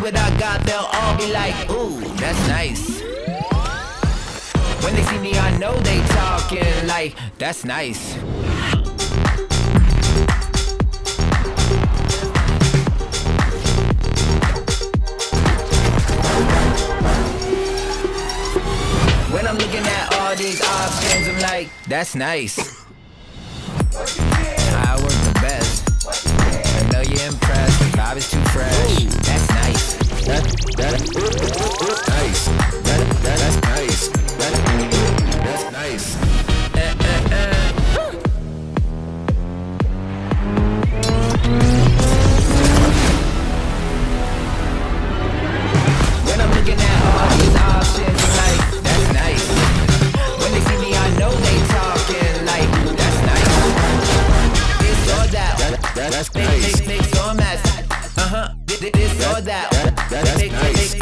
what I got, they'll all be like, ooh, that's nice. When they see me, I know they talking like, that's nice. When I'm looking at all these options, I'm like, that's nice. I work the best. I know you're impressed. The vibe is too fresh. That's nice. That's nice. That's nice. That's nice. When I'm looking at all these options, I'm like, that's nice. When they see me, I know they talking like, that's nice. This or that. That's nice. Mix or match. This or that. That's nice.